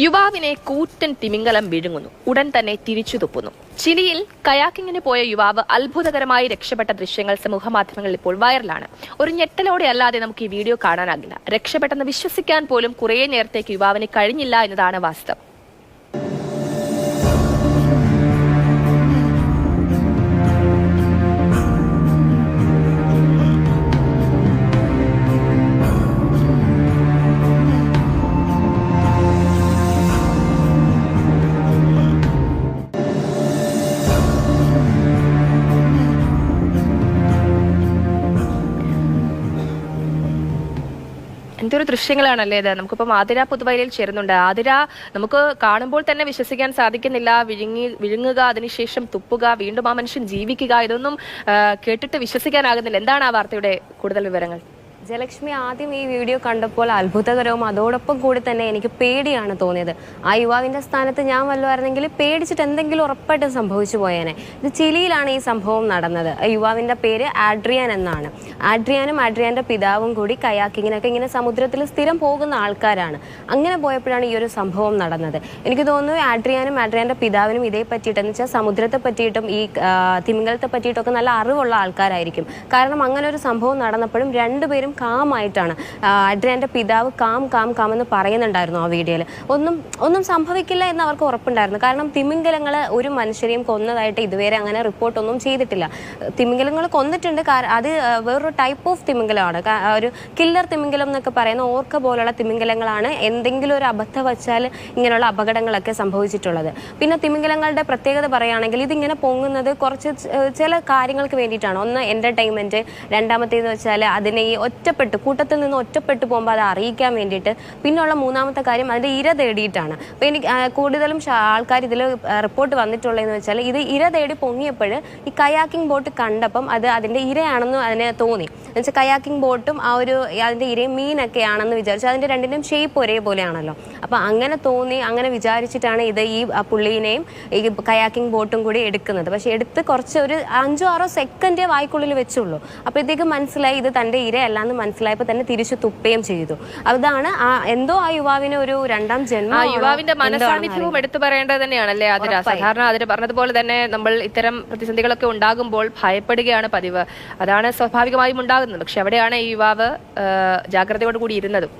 യുവാവിനെ കൂറ്റൻ തിമിംഗലം വിഴുങ്ങുന്നു. ഉടൻ തന്നെ തിരിച്ചു തുപ്പുന്നു. ചിലിയിൽ കയാക്കിങ്ങിന് പോയ യുവാവ് അത്ഭുതകരമായി രക്ഷപ്പെട്ട ദൃശ്യങ്ങൾ സമൂഹമാധ്യമങ്ങളിൽ ഇപ്പോൾ വൈറലാണ്. ഒരു ഞെട്ടലോടെ അല്ലാതെ നമുക്ക് ഈ വീഡിയോ കാണാനാകില്ല. രക്ഷപ്പെട്ടെന്ന് വിശ്വസിക്കാൻ പോലും കുറേ നേരത്തേക്ക് യുവാവിന് കഴിഞ്ഞില്ല എന്നതാണ് വാസ്തവം. എന്തൊരു ദൃശ്യങ്ങളാണല്ലേ ഇത്. നമുക്കിപ്പം ആതിര പുതുവയലിൽ ചേരുന്നുണ്ട്. ആതിര, നമുക്ക് കാണുമ്പോൾ തന്നെ വിശ്വസിക്കാൻ സാധിക്കുന്നില്ല. വിഴുങ്ങുക, അതിനുശേഷം തുപ്പുക, വീണ്ടും ആ മനുഷ്യൻ ജീവിക്കുക, ഇതൊന്നും കേട്ടിട്ട് വിശ്വസിക്കാനാകുന്നില്ല. എന്താണ് ആ വാർത്തയുടെ കൂടുതൽ വിവരങ്ങൾ? ജയലക്ഷ്മി, ആദ്യം ഈ വീഡിയോ കണ്ടപ്പോൾ അത്ഭുതകരവും അതോടൊപ്പം കൂടി തന്നെ എനിക്ക് പേടിയാണ് തോന്നിയത്. ആ യുവാവിന്റെ സ്ഥാനത്ത് ഞാൻ വല്ലതായിരുന്നെങ്കിൽ പേടിച്ചിട്ട് എന്തെങ്കിലും ഉറപ്പായിട്ടും സംഭവിച്ചു പോയേനെ. ഇത് ചിലിയിലാണ് ഈ സംഭവം നടന്നത്. യുവാവിന്റെ പേര് ആഡ്രിയാൻ എന്നാണ്. ആഡ്രിയാനും ആഡ്രിയാന്റെ പിതാവും കൂടി കയാക്കിങ്ങിനൊക്കെ ഇങ്ങനെ സമുദ്രത്തിൽ സ്ഥിരം പോകുന്ന ആൾക്കാരാണ്. അങ്ങനെ പോയപ്പോഴാണ് ഈ ഒരു സംഭവം നടന്നത്. എനിക്ക് തോന്നുന്നു ആഡ്രിയാനും ആഡ്രിയാന്റെ പിതാവിനും ഇതേ പറ്റിയിട്ടെന്ന് വെച്ചാൽ സമുദ്രത്തെ പറ്റിയിട്ടും ഈ തിമിംഗലത്തെ പറ്റിയിട്ടൊക്കെ നല്ല അറിവുള്ള ആൾക്കാരായിരിക്കും. കാരണം അങ്ങനെ ഒരു സംഭവം നടന്നപ്പോഴും രണ്ടുപേരും കാമായിട്ടാണ്. ആഡ്രിയാന്റെ പിതാവ് കാം എന്ന് പറയുന്നുണ്ടായിരുന്നു ആ വീഡിയോയിൽ. ഒന്നും സംഭവിക്കില്ല എന്ന് അവർക്ക് ഉറപ്പുണ്ടായിരുന്നു. കാരണം തിമിംഗലങ്ങൾ ഒരു മനുഷ്യരെയും കൊന്നതായിട്ട് ഇതുവരെ അങ്ങനെ റിപ്പോർട്ടൊന്നും ചെയ്തിട്ടില്ല. തിമിംഗലങ്ങൾ കൊന്നിട്ടുണ്ട്, അത് വേറൊരു ടൈപ്പ് ഓഫ് തിമിംഗലമാണ്. ഒരു കില്ലർ തിമിംഗലം എന്നൊക്കെ പറയുന്ന ഓർക്ക പോലുള്ള തിമിംഗലങ്ങളാണ് എന്തെങ്കിലും ഒരു അബദ്ധം വച്ചാൽ ഇങ്ങനെയുള്ള അപകടങ്ങളൊക്കെ സംഭവിച്ചിട്ടുള്ളത്. പിന്നെ തിമിംഗലങ്ങളുടെ പ്രത്യേകത പറയുകയാണെങ്കിൽ ഇതിങ്ങനെ പൊങ്ങുന്നത് കുറച്ച് ചില കാര്യങ്ങൾക്ക് വേണ്ടിയിട്ടാണ്. ഒന്ന് എന്റർടൈൻമെന്റ്, രണ്ടാമത്തേന്ന് വെച്ചാൽ അതിനെ ഈ കൂട്ടത്തിൽ നിന്ന് ഒറ്റപ്പെട്ടു പോകുമ്പോൾ അത് അറിയിക്കാൻ വേണ്ടിയിട്ട്, പിന്നെയുള്ള മൂന്നാമത്തെ കാര്യം അതിന്റെ ഇര തേടിയിട്ടാണ്. അപ്പൊ എനിക്ക് കൂടുതലും ആൾക്കാർ ഇതിൽ റിപ്പോർട്ട് വന്നിട്ടുള്ളതെന്ന് വെച്ചാൽ ഇത് ഇര തേടി പൊങ്ങിയപ്പോൾ ഈ കയാക്കിംഗ് ബോട്ട് കണ്ടപ്പം അത് അതിന്റെ ഇരയാണെന്ന് അതിനെ തോന്നി. എന്നുവെച്ചാൽ കയാക്കിംഗ് ബോട്ടും ആ ഒരു അതിന്റെ ഇരയും മീനൊക്കെ ആണെന്ന് വിചാരിച്ചു. അതിന്റെ രണ്ടിന്റെയും ഷേപ്പ് ഒരേപോലെയാണല്ലോ. അപ്പൊ അങ്ങനെ തോന്നി, അങ്ങനെ വിചാരിച്ചിട്ടാണ് ഇത് ഈ പുള്ളിനെയും ഈ കയാക്കിംഗ് ബോട്ടും കൂടി എടുക്കുന്നത്. പക്ഷെ എടുത്ത് കുറച്ച് ഒരു 5-6 സെക്കൻഡേ വായ്ക്കുള്ളിൽ വെച്ചുള്ളൂ. അപ്പോഴത്തേക്ക് മനസ്സിലായി ഇത് തന്റെ ഇരയല്ലാന്ന് മനസ്സിലായപ്പോൾ തന്നെ തിരിച്ചു തുപ്പയും ചെയ്തു. അതാണ് എന്തോ ആ യുവാവിന് ഒരു രണ്ടാം ജന്മം. ആ യുവാവിന്റെ മനസാന്നിധ്യവും എടുത്തു പറയേണ്ടത് തന്നെയാണല്ലേ ആതിര. സാധാരണ അതിന് പറഞ്ഞതുപോലെ തന്നെ നമ്മൾ ഇത്തരം പ്രതിസന്ധികളൊക്കെ ഉണ്ടാകുമ്പോൾ ഭയപ്പെടുകയാണ് പതിവ്. അതാണ് സ്വാഭാവികമായും ഉണ്ടാകുന്നത്. പക്ഷെ അവിടെയാണ് ഈ യുവാവ് ജാഗ്രതയോടുകൂടി ഇരുന്നതും.